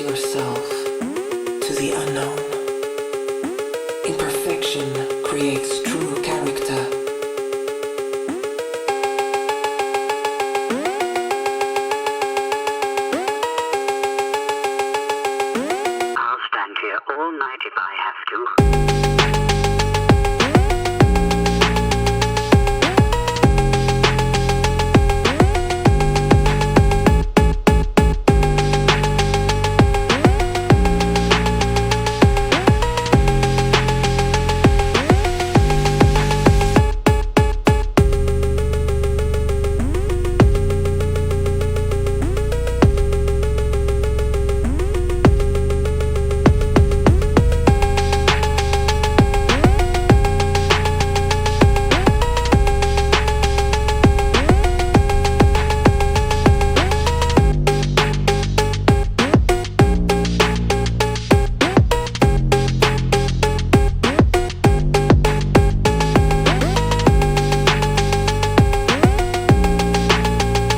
yourself to the unknown. Imperfection creates true character. I'll stand here all night if I have to.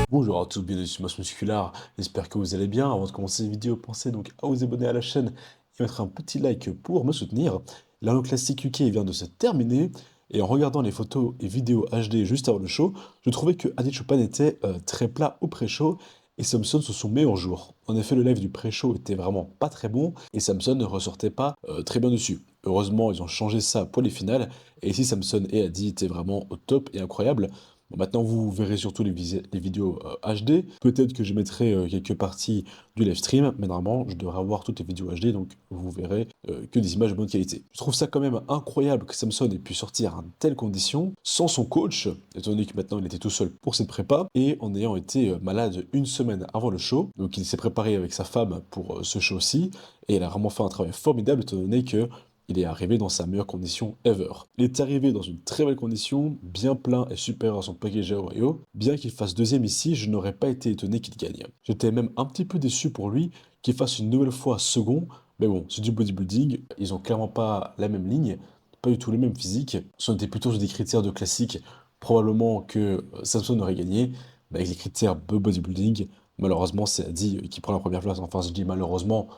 Bonjour à tous, bienvenue sur Masse Musculaire, j'espère que vous allez bien. Avant de commencer la vidéo, pensez donc à vous abonner à la chaîne et mettre un petit like pour me soutenir. L'Arnold Classic UK vient de se terminer et en regardant les photos et vidéos HD juste avant le show, je trouvais que Adi Choopan était très plat au pré-show et Samson sur son meilleur jour. En effet, le live du pré-show était vraiment pas très bon et Samson ne ressortait pas très bien dessus. Heureusement, ils ont changé ça pour les finales et ici Samson et Adi étaient vraiment au top et incroyables. Bon, maintenant, vous verrez surtout les vidéos HD. Peut-être que je mettrai quelques parties du live stream, mais normalement, je devrais avoir toutes les vidéos HD, donc vous verrez que des images de bonne qualité. Je trouve ça quand même incroyable que Samson ait pu sortir en telles conditions, sans son coach, étant donné que maintenant il était tout seul pour cette prépa, et en ayant été malade une semaine avant le show. Donc il s'est préparé avec sa femme pour ce show-ci, et elle a vraiment fait un travail formidable, étant donné que il est arrivé dans sa meilleure condition ever. Il est arrivé dans une très belle condition, bien plein et supérieur à son package à Ohio. Bien qu'il fasse deuxième ici, je n'aurais pas été étonné qu'il gagne. J'étais même un petit peu déçu pour lui qu'il fasse une nouvelle fois second, mais bon, c'est du bodybuilding, ils ont clairement pas la même ligne, pas du tout le même physique. Ce était plutôt sur des critères de classique, probablement que Samson aurait gagné, mais avec les critères de bodybuilding, malheureusement, c'est Adi qui prend la première place. Enfin, je dis malheureusement,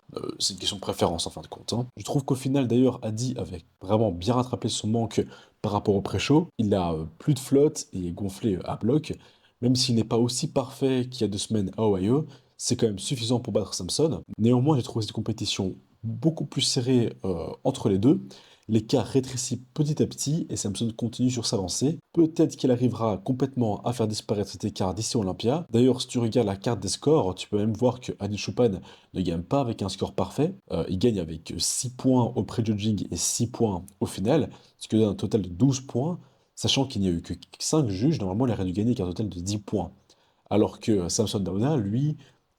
c'est une question de préférence en fin de compte, hein. Je trouve qu'au final, d'ailleurs, Adi avait vraiment bien rattrapé son manque par rapport au pré-show. Il a plus de flotte et est gonflé à bloc. Même s'il n'est pas aussi parfait qu'il y a 2 semaines à Ohio, c'est quand même suffisant pour battre Samson. Néanmoins, j'ai trouvé cette compétition beaucoup plus serrée entre les deux. L'écart rétrécit petit à petit et Samson continue sur sa lancée. Peut-être qu'il arrivera complètement à faire disparaître cet écart d'ici Olympia. D'ailleurs, si tu regardes la carte des scores, tu peux même voir que Adi Choopan ne gagne pas avec un score parfait. Il gagne avec 6 points au pré-judging et 6 points au final, ce qui donne un total de 12 points, sachant qu'il n'y a eu que 5 juges. Normalement, il aurait dû gagner avec un total de 10 points. Alors que Samson Dauna, lui,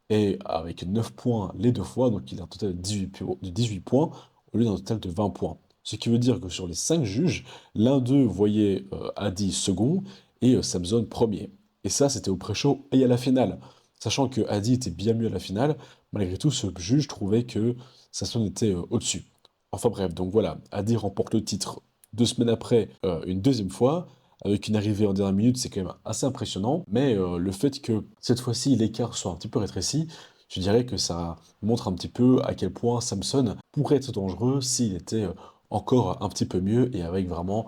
est avec 9 points les deux fois, donc il a un total de 18 points au lieu d'un total de 20 points. Ce qui veut dire que sur les 5 juges, l'un d'eux voyait Adi second et Samson premier. Et ça, c'était au pré-show et à la finale. Sachant que Adi était bien mieux à la finale, malgré tout, ce juge trouvait que Samson était au-dessus. Enfin bref, donc voilà, Adi remporte le titre 2 semaines après, une deuxième fois, avec une arrivée en dernière minute, c'est quand même assez impressionnant. Mais le fait que cette fois-ci l'écart soit un petit peu rétréci, je dirais que ça montre un petit peu à quel point Samson pourrait être dangereux s'il était encore un petit peu mieux et avec vraiment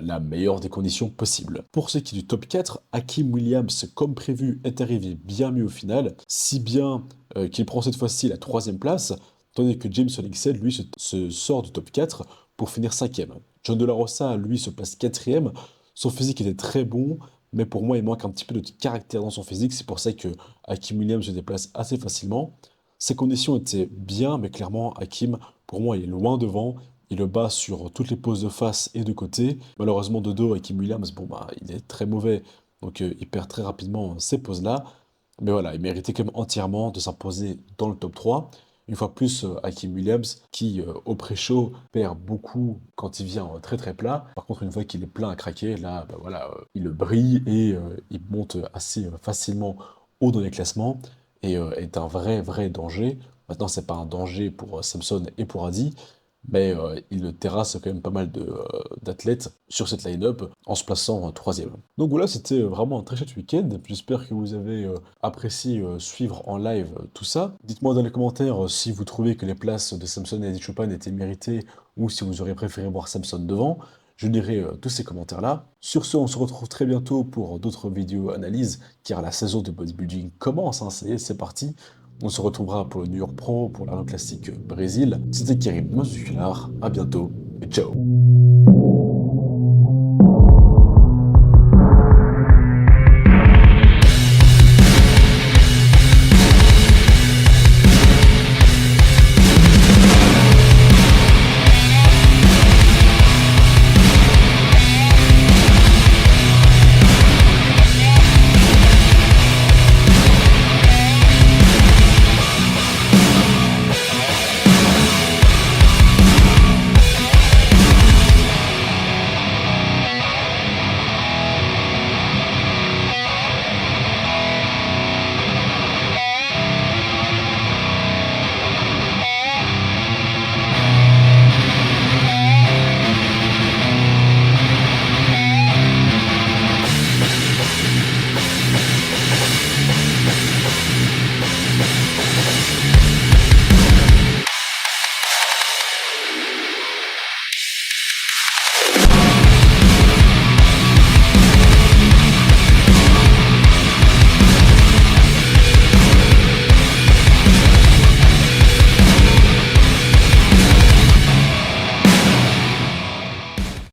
la meilleure des conditions possibles. Pour ce qui est du top 4, Hakim Williams, comme prévu, est arrivé bien mieux au final, si bien qu'il prend cette fois-ci la 3e place, tandis que James Hollingshead, lui, se sort du top 4 pour finir 5e. John De La Rosa, lui, se place 4e. Son physique était très bon, mais pour moi, il manque un petit peu de caractère dans son physique. C'est pour ça que Hakim Williams se déplace assez facilement. Ses conditions étaient bien, mais clairement, Hakim, pour moi, il est loin devant. Il le bat sur toutes les poses de face et de côté. Malheureusement, de dos, Hakim Williams, bon, bah, il est très mauvais, donc il perd très rapidement ces poses-là. Mais voilà, il méritait quand même entièrement de s'imposer dans le top 3. Une fois plus, Hakim Williams, qui au pré-show perd beaucoup quand il vient très très plat. Par contre, une fois qu'il est plein à craquer, là, bah, voilà, il brille et il monte assez facilement haut dans les classements et est un vrai danger. Maintenant, c'est pas un danger pour Samson et pour Adi, mais il terrasse quand même pas mal d'athlètes sur cette line-up en se plaçant troisième. Donc voilà, c'était vraiment un très chouette week-end. J'espère que vous avez apprécié suivre en live tout ça. Dites-moi dans les commentaires si vous trouvez que les places de Samson et Eddie Chopin étaient méritées ou si vous auriez préféré voir Samson devant. Je lirai tous ces commentaires-là. Sur ce, on se retrouve très bientôt pour d'autres vidéos analyses, car la saison de bodybuilding commence, hein, ça y est, c'est parti. On se retrouvera pour le New York Pro, pour l'Arnold Classic Brésil. C'était Karim Muscular, à bientôt et ciao.